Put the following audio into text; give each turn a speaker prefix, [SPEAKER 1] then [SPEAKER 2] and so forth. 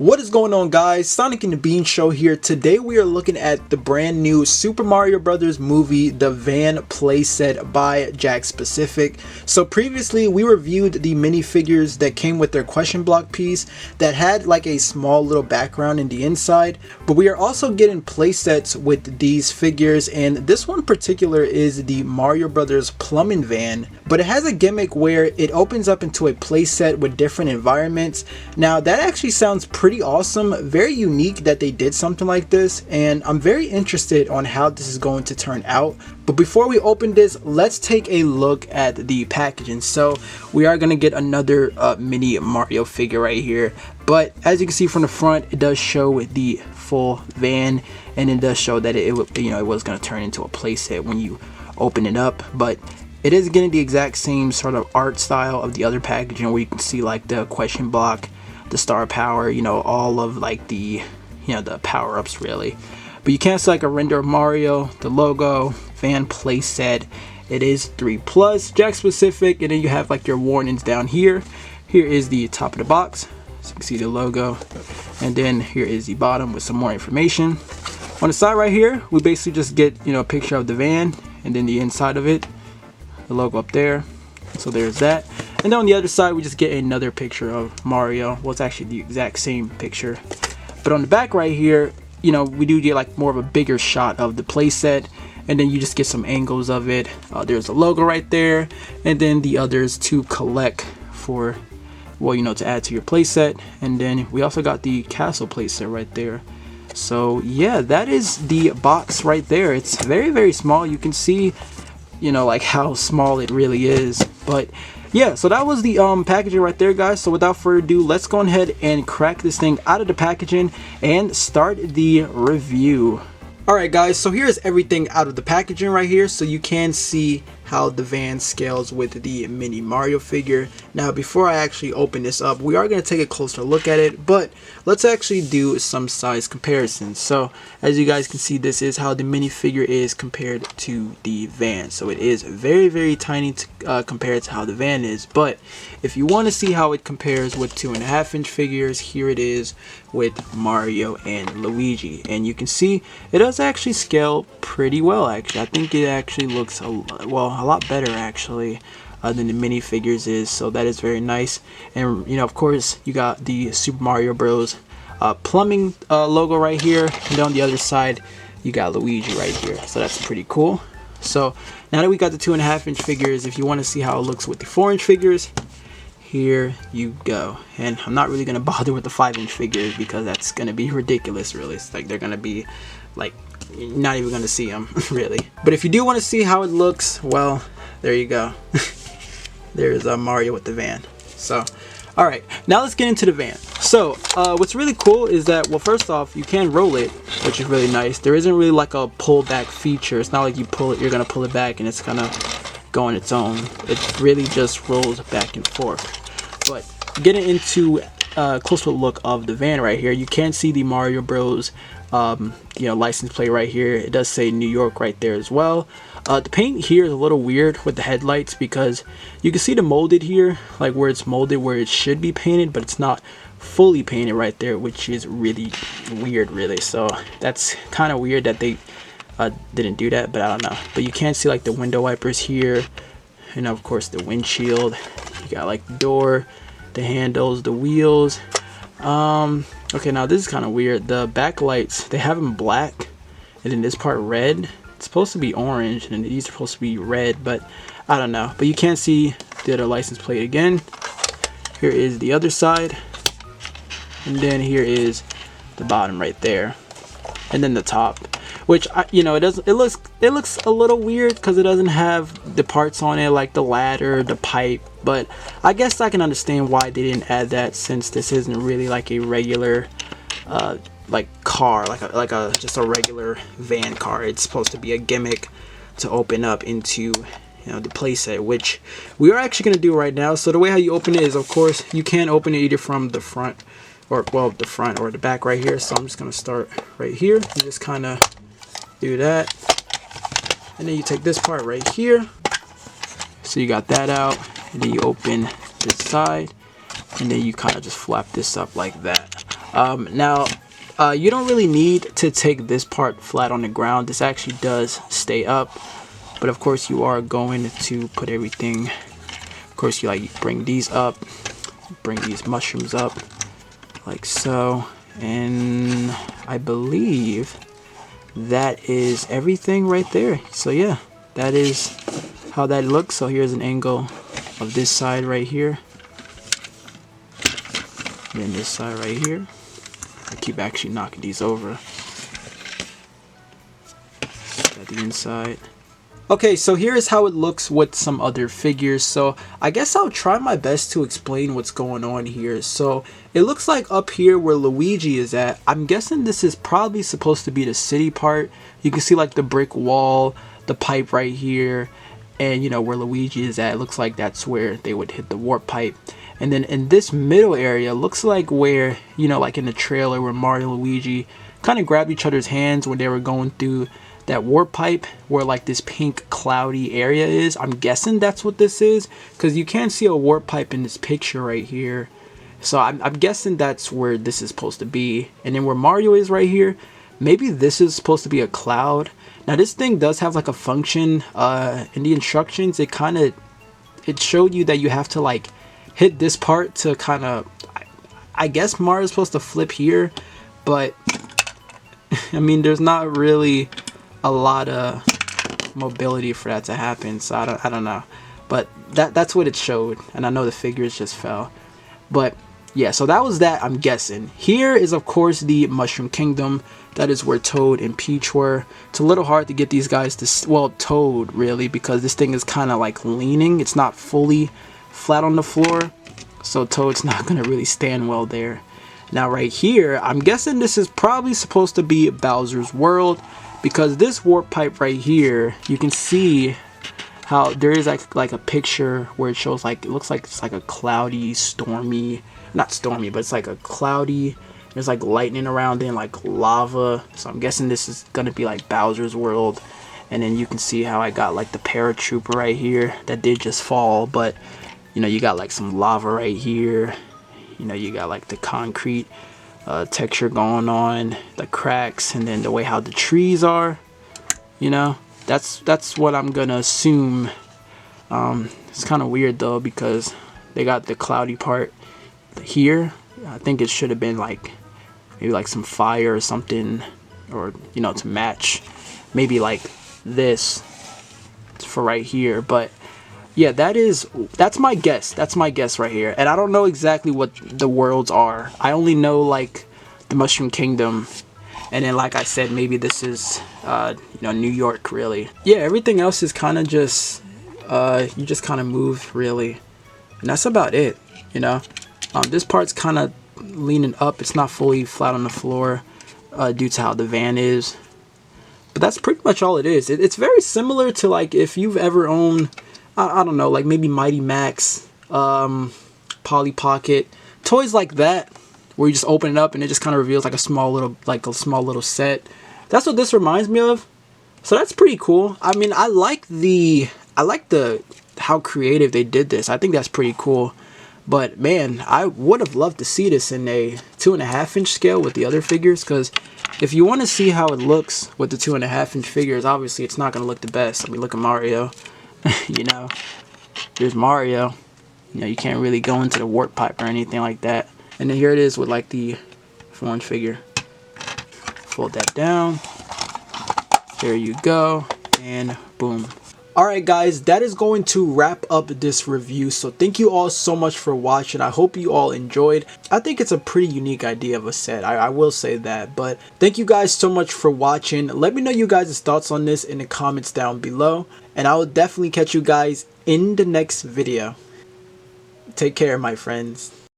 [SPEAKER 1] What is going on, guys? Sonic and the Bean Show here. Today we are looking at the brand new Super Mario Brothers movie, The Van Playset by Jakks Specific. So previously we reviewed the minifigures that came with their question block piece that had like a small little background in the inside, but we are also getting playsets with these figures, and this one in particular is the Mario Brothers plumbing van, but it has a gimmick where it opens up into a playset with different environments. Now that actually sounds pretty awesome, very unique that they did something like this, and I'm very interested on how this is going to turn out. But before we open this, let's take a look at the packaging. So we are going to get another mini Mario figure right here, but as you can see from the front, it does show the full van, and it does show that it was going to turn into a playset when you open it up. But it is getting the exact same sort of art style of the other packaging, where you can see like the question block, the star power, all of like the the power-ups really. But you can't see like a render of Mario, the logo, van playset. It is 3+, Jakks Specific, and then you have like your warnings down here. Here is the top of the box, so you can see the logo, and then here is the bottom with some more information. On the side right here, we basically just get a picture of the van, and then the inside of it, the logo up there. So there's that. And then on the other side, we just get another picture of Mario. Well, it's actually the exact same picture. But on the back right here, we do get like more of a bigger shot of the playset, and then you just get some angles of it. There's a logo right there, and then the others to collect for, well, to add to your playset. And then we also got the castle playset right there. So yeah, that is the box right there. It's very, very small. You can see, like how small it really is. But yeah, so that was the packaging right there, guys. So without further ado, let's go ahead and crack this thing out of the packaging and start the review. Alright guys, so here's everything out of the packaging right here, so you can see how the van scales with the mini Mario figure. Now before I actually open this up, we are going to take a closer look at it, but let's actually do some size comparisons. So as you guys can see, this is how the minifigure is compared to the van. So it is very, very tiny compared to how the van is, but if you want to see how it compares with 2.5-inch figures, here it is with Mario and Luigi, and you can see it does actually scale pretty well. Actually, I think it actually looks a lot better actually than the minifigures is, so that is very nice. And of course you got the Super Mario Bros plumbing logo right here, and then on the other side you got Luigi right here, so that's pretty cool. So now that we got the 2.5-inch figures, if you want to see how it looks with the 4-inch figures, here you go. And I'm not really gonna bother with the 5-inch figures because that's gonna be ridiculous really. It's like they're gonna be like not even gonna see them really. But if you do want to see how it looks, well, there you go. There's Mario with the van. So alright, now let's get into the van. So what's really cool is that, well, first off, you can roll it, which is really nice. There isn't really like a pull back feature. It's not like you pull it, you're gonna pull it back and it's gonna go on its own. It really just rolls back and forth. But getting into a closer look of the van right here, you can see the Mario Bros license plate right here. It does say New York right there as well. The paint here is a little weird with the headlights, because you can see the molded here, like where it's molded where it should be painted, but it's not fully painted right there, which is really weird really. So that's kind of weird that they didn't do that, but I don't know. But you can see like the window wipers here, and of course the windshield. You got like the door, the handles, the wheels. Okay, now this is kind of weird. The backlights, they have them black, and then this part red. It's supposed to be orange, and these are supposed to be red, but I don't know. But you can see the other license plate again. Here is the other side, and then here is the bottom right there, and then the top, which it looks a little weird because it doesn't have the parts on it like the ladder, the pipe. But I guess I can understand why they didn't add that, since this isn't really like a regular like car, like a just a regular van car. It's supposed to be a gimmick to open up into the playset, which we are actually going to do right now. So the way how you open it is, of course, you can open it either from the front, or well, the front or the back right here. So I'm just going to start right here. You just kind of do that, and then you take this part right here. So you got that out, and then you open this side, and then you kind of just flap this up like that. Now, you don't really need to take this part flat on the ground. This actually does stay up, but of course you are going to put everything, of course you like bring these up, bring these mushrooms up like so, and I believe that is everything right there. So yeah, that is how that looks. So here's an angle of this side right here, then this side right here. I keep actually knocking these over. At the inside. Okay, so here's how it looks with some other figures. So I guess I'll try my best to explain what's going on here. So it looks like up here where Luigi is at, I'm guessing this is probably supposed to be the city part. You can see like the brick wall, the pipe right here, and you know where Luigi is at, it looks like that's where they would hit the warp pipe. And then in this middle area, looks like where, you know, like in the trailer where Mario and Luigi kind of grabbed each other's hands when they were going through that warp pipe, where like this pink cloudy area is. I'm guessing that's what this is, because you can't see a warp pipe in this picture right here. So I'm guessing that's where this is supposed to be. And then where Mario is right here, maybe this is supposed to be a cloud. Now this thing does have like a function. In the instructions, it showed you that you have to like hit this part to kind of, I guess Mario's supposed to flip here, but I mean there's not really a lot of mobility for that to happen, so I don't know, but that's what it showed. And I know the figures just fell, but yeah, so that was that. I'm guessing here is of course the Mushroom Kingdom. That is where Toad and Peach were. It's a little hard to get these guys to, well, Toad really, because this thing is kind of like leaning. It's not fully flat on the floor, so Toad's not gonna really stand well there. Now right here, I'm guessing this is probably supposed to be Bowser's World, because this warp pipe right here, you can see how there is like a picture where it shows like, it looks like it's like a cloudy, stormy, not stormy, but it's like a cloudy, there's like lightning around and like lava. So I'm guessing this is gonna be like Bowser's World. And then you can see how I got like the paratrooper right here that did just fall, but you know, you got like some lava right here, you know, you got like the concrete texture going on, the cracks, and then the way how the trees are, you know, that's what I'm gonna assume. It's kind of weird though, because they got the cloudy part here. I think it should have been like maybe like some fire or something, or you know, to match maybe like this for right here. But yeah, that's my guess. That's my guess right here. And I don't know exactly what the worlds are. I only know like the Mushroom Kingdom. And then like I said, maybe this is you know, New York really. Yeah, everything else is kind of just you just kind of move really. And that's about it, you know. This part's kind of leaning up. It's not fully flat on the floor due to how the van is. But that's pretty much all it is. It's very similar to like if you've ever owned, I don't know, like maybe Mighty Max, Polly Pocket, toys like that, where you just open it up and it just kind of reveals like a small little set. That's what this reminds me of. So that's pretty cool. I mean, I like the how creative they did this. I think that's pretty cool. But man, I would have loved to see this in a 2.5-inch scale with the other figures, because if you want to see how it looks with the 2.5-inch figures, obviously it's not going to look the best. I mean, look at Mario. You know, there's Mario. You know, you can't really go into the warp pipe or anything like that. And then here it is with like the 4-inch figure. Fold that down. There you go. And boom. Alright guys, that is going to wrap up this review. So thank you all so much for watching. I hope you all enjoyed. I think it's a pretty unique idea of a set. I will say that. But thank you guys so much for watching. Let me know you guys' thoughts on this in the comments down below. And I will definitely catch you guys in the next video. Take care, my friends.